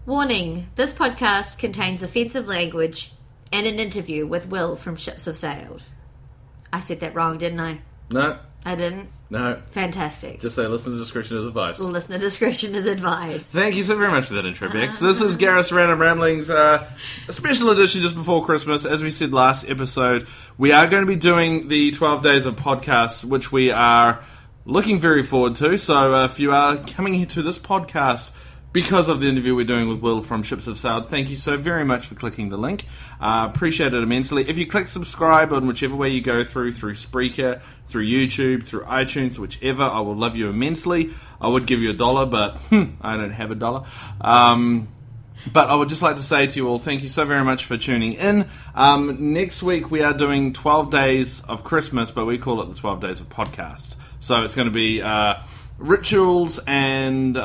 Warning, this podcast contains offensive language and an interview with Will from Ships Have Sailed. I said that wrong, didn't I? No. I didn't? No. Fantastic. Just say listener discretion is advised. Listener discretion is advised. Thank you so very much for that intro, Bex. This is Gareth's Random Ramblings, a special edition just before Christmas. As we said last episode, we are going to be doing the 12 days of podcasts, which we are looking very forward to. So if you are coming here to this podcast because of the interview we're doing with Will from Ships Have Sailed, thank you so very much for clicking the link. Appreciate it immensely. If you click subscribe on whichever way you go through Spreaker, through YouTube, through iTunes, whichever, I will love you immensely. I would give you $1, but I don't have $1. But I would just like to say to you all, thank you so very much for tuning in. Next week we are doing 12 days of Christmas, but we call it the 12 days of podcast. So it's going to be rituals and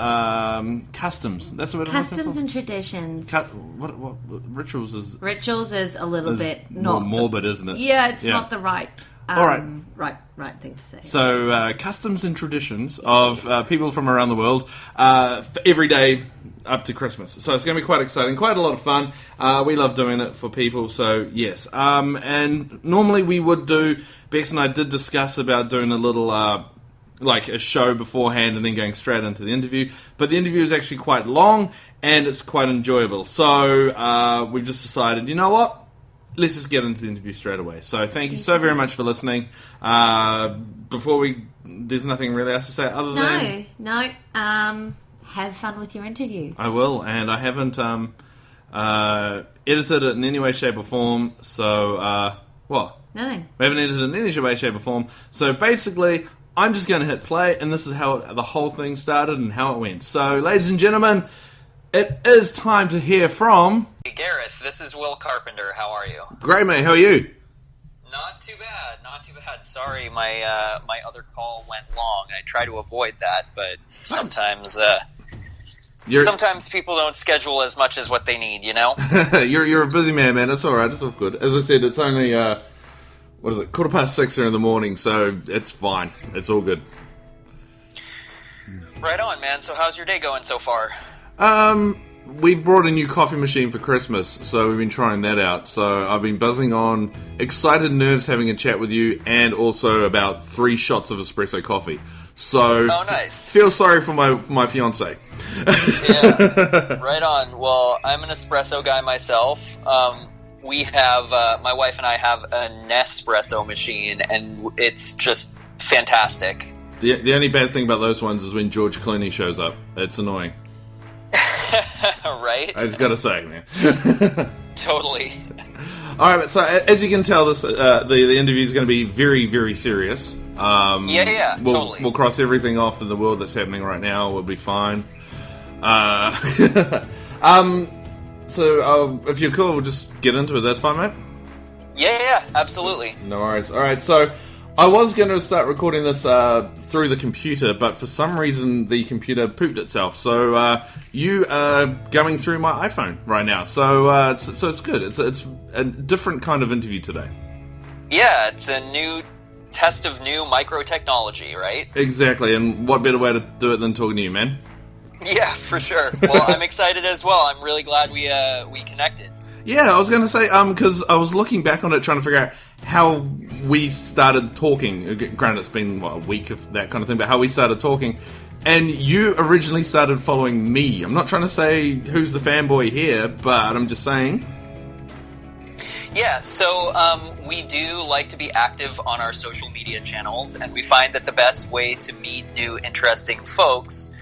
customs. That's what Customs and traditions. What rituals is? Rituals is a little bit more not morbid, isn't it? Yeah, it's not the right. All right. Right thing to say. So customs and traditions of people from around the world for every day up to Christmas. So it's going to be quite exciting, quite a lot of fun. We love doing it for people. So yes, and normally we would do. Bex and I did discuss about doing a little. Like a show beforehand and then going straight into the interview. But the interview is actually quite long and it's quite enjoyable. So we've just decided, you know what? Let's just get into the interview straight away. So thank you so very much for listening. There's nothing really else to say other than... No. Have fun with your interview. I will, and I haven't edited it in any way, shape or form. So, what? Nothing. We haven't edited it in any way, shape or form. So basically... I'm just going to hit play, and this is how the whole thing started and how it went. So, ladies and gentlemen, it is time to hear from... Hey, Gareth, this is Will Carpenter. How are you? Great, mate. How are you? Not too bad. Sorry, my other call went long. I try to avoid that, but sometimes sometimes people don't schedule as much as what they need, you know? You're a busy man. It's all right. It's all good. As I said, it's only... what is it? 6:15 here in the morning, so it's fine. It's all good. Right on, man. So how's your day going so far? We've brought a new coffee machine for Christmas, so we've been trying that out. So I've been buzzing on excited nerves having a chat with you, and also about 3 shots of espresso coffee. So nice. Feel sorry for my fiance. Yeah, right on. Well, I'm an espresso guy myself. We have, my wife and I have a Nespresso machine, and it's just fantastic. The only bad thing about those ones is when George Clooney shows up. It's annoying. Right? I just gotta say, man. Totally. Alright, so as you can tell, this the interview is going to be very, very serious. Totally. We'll cross everything off in the world that's happening right now. We'll be fine. So, if you're cool, we'll just get into it. That's fine, mate? Yeah, absolutely. No worries. Alright, so I was going to start recording this through the computer, but for some reason the computer pooped itself. So, you are going through my iPhone right now. So it's good. It's a different kind of interview today. Yeah, it's a new test of new micro technology, right? Exactly, and what better way to do it than talking to you, man? Yeah, for sure. Well, I'm excited as well. I'm really glad we connected. Yeah, I was going to say, because I was looking back on it trying to figure out how we started talking. Granted, it's been, a week of that kind of thing, but how we started talking. And you originally started following me. I'm not trying to say who's the fanboy here, but I'm just saying. Yeah, so we do like to be active on our social media channels, and we find that the best way to meet new, interesting folks...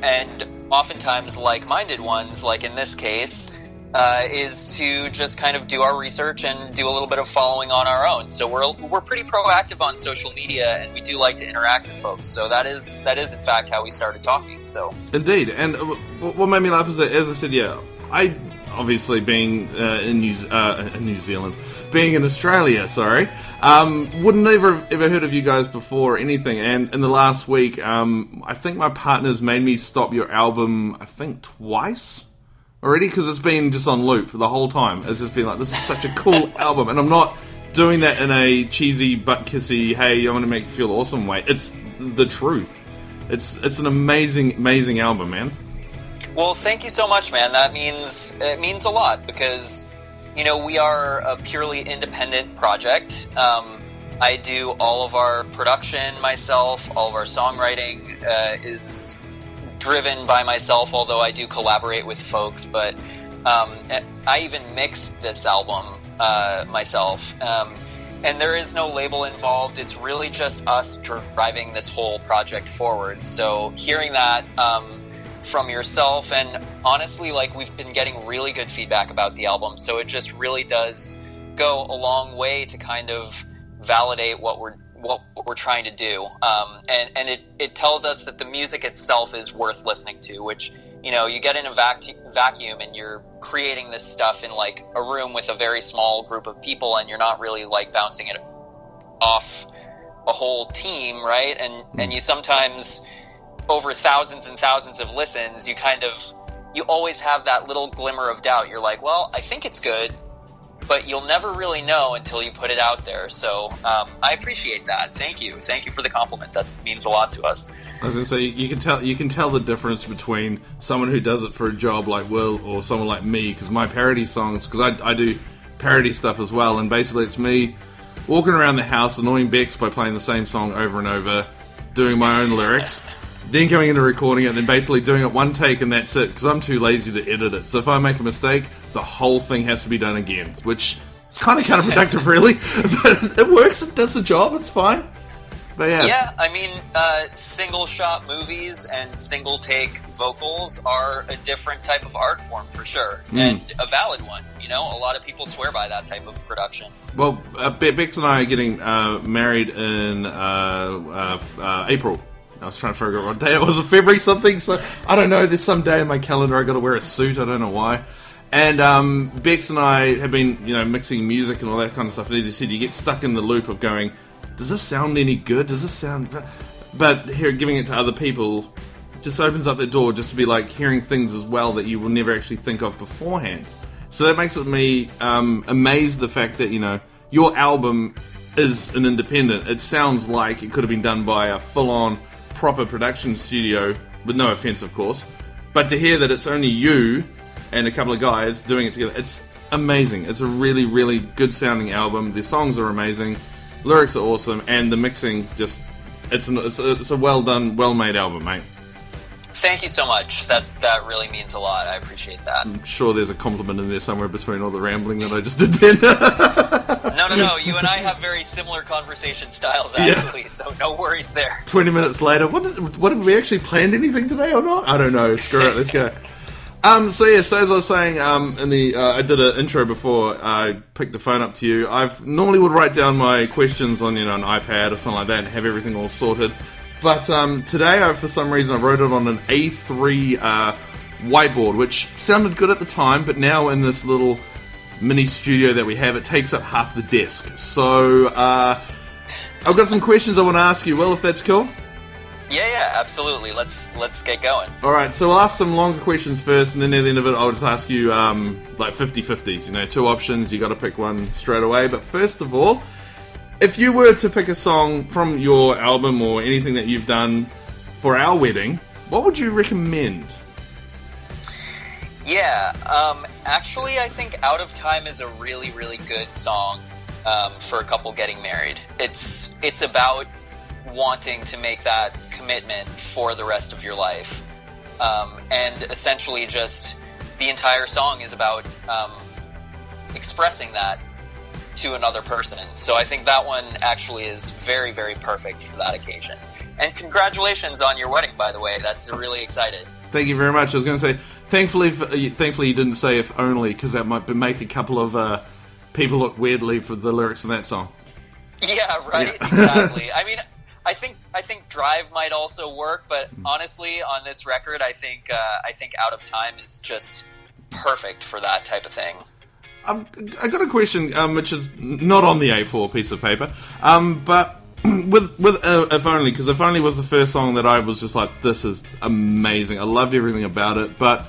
and oftentimes like-minded ones, like in this case, is to just kind of do our research and do a little bit of following on our own. So we're pretty proactive on social media, and we do like to interact with folks. So that is in fact how we started talking. So indeed, and what made me laugh is that, as I said, I obviously being in New Zealand, being in Australia, wouldn't ever heard of you guys before or anything. And in the last week, I think my partner's made me stop your album, I think twice already, because it's been just on loop the whole time. It's just been like, this is such a cool album, and I'm not doing that in a cheesy butt kissy, hey, I want to make you feel awesome way. It's the truth. It's an amazing album, man. Well, thank you so much, man. It means a lot because, we are a purely independent project. I do all of our production myself. All of our songwriting is driven by myself, although I do collaborate with folks. But I even mixed this album myself. And there is no label involved. It's really just us driving this whole project forward. So hearing that from yourself, and honestly, we've been getting really good feedback about the album. So it just really does go a long way to kind of validate what we're trying to do. And it tells us that the music itself is worth listening to, which, you get in a vacuum and you're creating this stuff in a room with a very small group of people, and you're not really bouncing it off a whole team, right? And you sometimes, over thousands and thousands of listens, you always have that little glimmer of doubt. You're like, well, I think it's good, but you'll never really know until you put it out there. So I appreciate that. Thank you for the compliment. That means a lot to us. I was going to say, you can tell the difference between someone who does it for a job like Will or someone like me, because my parody songs, because I do parody stuff as well, and basically it's me walking around the house annoying Bex by playing the same song over and over, doing my own lyrics, then coming into recording it, then basically doing it one take and that's it, because I'm too lazy to edit it. So if I make a mistake, the whole thing has to be done again, which is kind of counterproductive really, but it works, it does the job, it's fine. But yeah, I mean, single shot movies and single take vocals are a different type of art form for sure, and a valid one. A lot of people swear by that type of production. Well, Bex and I are getting married in April. I was trying to figure out what day it was, February something, so I don't know, there's some day in my calendar I got to wear a suit, I don't know why. And Bex and I have been, mixing music and all that kind of stuff, and as you said, you get stuck in the loop of going, does this sound any good? Does this sound... But here, giving it to other people just opens up the door just to be hearing things as well that you will never actually think of beforehand. So that makes me amazed the fact that, your album is an independent. It sounds like it could have been done by a full-on proper production studio, with no offense, of course. But to hear that it's only you and a couple of guys doing it together, it's amazing. It's a really, really good sounding album. The songs are amazing. Lyrics are awesome, and the mixing it's a well done, well made album, mate. Thank you so much. That really means a lot. I appreciate that. I'm sure there's a compliment in there somewhere between all the rambling that I just did then. No. You and I have very similar conversation styles, actually, so no worries there. 20 minutes later, what have we actually planned anything today or not? I don't know. Screw it. Let's go. So as I was saying, I did an intro before I picked the phone up to you. I normally would write down my questions on, an iPad or something like that and have everything all sorted. But today, for some reason, I wrote it on an A3 whiteboard, which sounded good at the time, but now in this little mini studio that we have, it takes up half the desk. So I've got some questions I want to ask you, Will, if that's cool? Yeah, absolutely. Let's get going. Alright, so I'll ask some longer questions first, and then at the end of it, I'll just ask you 50-50s, two options, you got to pick one straight away. But first of all, if you were to pick a song from your album or anything that you've done for our wedding, what would you recommend? Yeah, actually I think Out of Time is a really, really good song for a couple getting married. It's about wanting to make that commitment for the rest of your life. And essentially just the entire song is about expressing that to another person. So I think that one actually is very, very perfect for that occasion. And congratulations on your wedding, by the way. That's really excited. Thank you very much. I was going to say, thankfully you didn't say if only, because that might make a couple of people look weirdly for the lyrics in that song. Yeah, right. Yeah. Exactly. I mean, I think Drive might also work, but honestly, on this record, I think Out of Time is just perfect for that type of thing. I got a question, which is not on the A4 piece of paper, but with If Only, because If Only was the first song that I was just like, this is amazing. I loved everything about it. But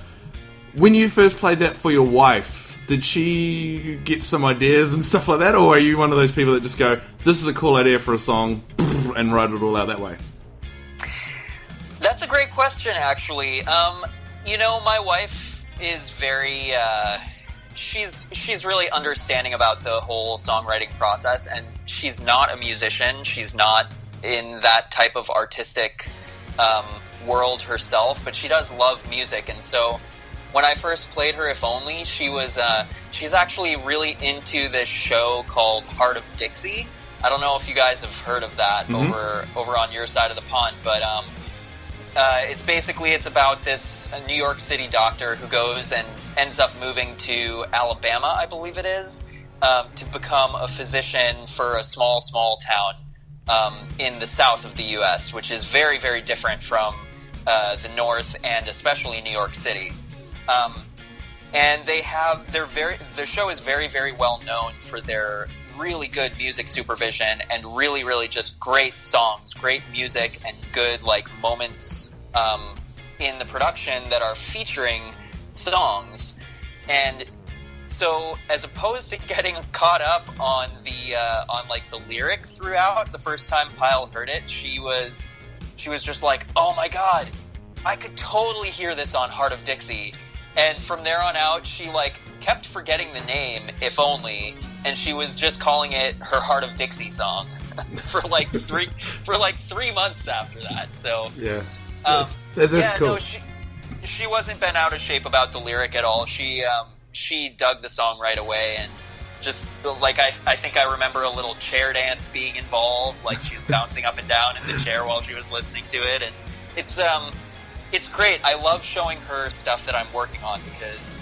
when you first played that for your wife, did she get some ideas and stuff like that, or are you one of those people that just go, this is a cool idea for a song, and write it all out that way? That's a great question, actually. You know, my wife is very, she's really understanding about the whole songwriting process, and she's not a musician. She's not in that type of artistic world herself, but she does love music, and so when I first played her If Only, she's actually really into this show called Heart of Dixie. I don't know if you guys have heard of that over on your side of the pond, but it's about this New York City doctor who goes and ends up moving to Alabama, I believe it is, to become a physician for a small town in the south of the U.S., which is very, very different from the north and especially New York City. And the show is very, very well known for their really good music supervision and really, really just great songs, great music, and good like moments in the production that are featuring songs. And so, as opposed to getting caught up on the lyric throughout, the first time Pyle heard it, she was just like, "Oh my god, I could totally hear this on Heart of Dixie." And from there on out, she like kept forgetting the name If Only, and she was just calling it her Heart of Dixie song for like 3 months after that. So yeah, that's cool. No, she wasn't bent out of shape about the lyric at all. She dug the song right away, and just like I think I remember a little chair dance being involved, like she was bouncing up and down in the chair while she was listening to it, and it's great. I love showing her stuff that I'm working on because,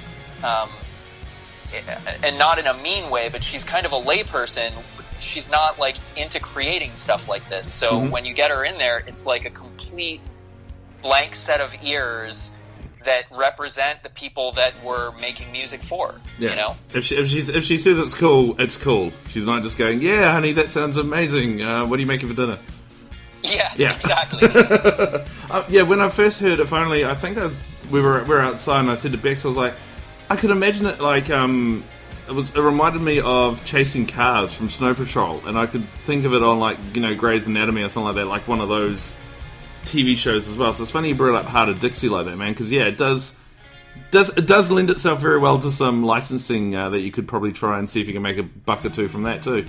and not in a mean way, but she's kind of a layperson. She's not like into creating stuff like this. So when you get her in there, it's like a complete blank set of ears that represent the people that we're making music for. Yeah. You know, if she says it's cool, it's cool. She's not just going, "Yeah, honey, that sounds amazing. What are you making for dinner?" Yeah, exactly. When I first heard If Only, I think we were outside, and I said to Bex, I was like, I could imagine it like it reminded me of Chasing Cars from Snow Patrol, and I could think of it on like Grey's Anatomy or something like that, like one of those TV shows as well. So it's funny you brought up Heart of Dixie like that, man, because it does lend itself very well to some licensing that you could probably try and see if you can make a buck or two from that too.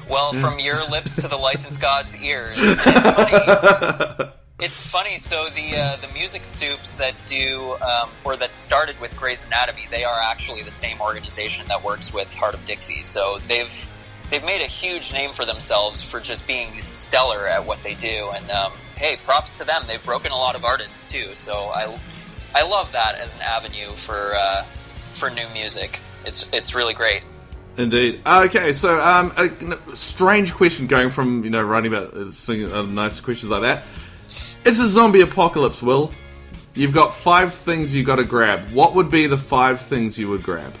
Well, from your lips to the license god's ears. And it's funny. It's funny. So the music soups that do or that started with Grey's Anatomy, they are actually the same organization that works with Heart of Dixie. So they've made a huge name for themselves for just being stellar at what they do. And hey, props to them. They've broken a lot of artists too. So I love that as an avenue for new music. It's really great. Indeed. Okay, so a strange question going from writing about singing nice questions like that. It's a zombie apocalypse, Will. You've got 5 things you got to grab. What would be the 5 things you would grab?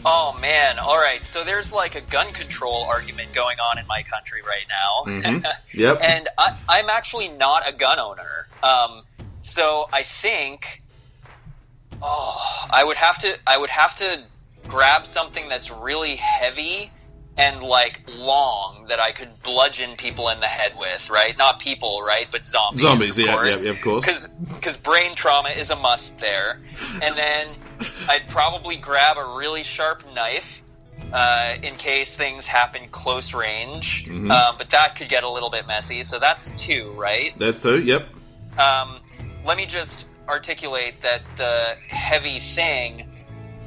Oh man! All right, so there's like a gun control argument going on in my country right now. Yep. And I'm actually not a gun owner. So I think, I would have to grab something that's really heavy and like long that I could bludgeon people in the head with, right? Not people, right? But zombies. Zombies, of yeah, course. of course. Because brain trauma is a must there. And then I'd probably grab a really sharp knife in case things happen close range. But that could get a little bit messy. So that's 2, right? That's 2, yep. Let me just articulate that the heavy thing,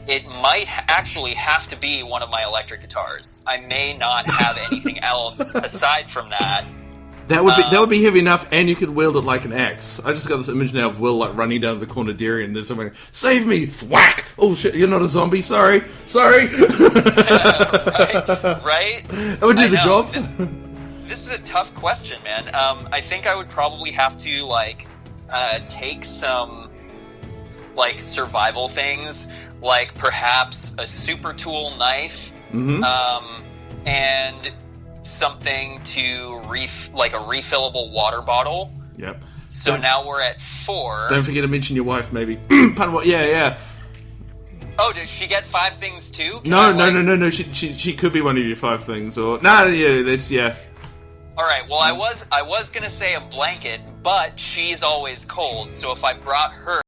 it might actually have to be one of my electric guitars. I may not have anything else aside from that. That would be heavy enough, and you could wield it like an axe. I just got this image now of Will like running down to the corner dairy, and there's someone, "Save me!" Thwack! Oh shit! You're not a zombie. Sorry. Right? That would do the job. This is a tough question, man. I think I would probably have to take some survival things. Like perhaps a super tool knife, and something to like a refillable water bottle. Yep. So now we're at 4. Don't forget to mention your wife, maybe. Pardon what? Yeah. Oh, does she get 5 things too? No. She could be one of your 5 things, or no. Yeah, that's yeah. All right. Well, I was gonna say a blanket, but she's always cold. So if I brought her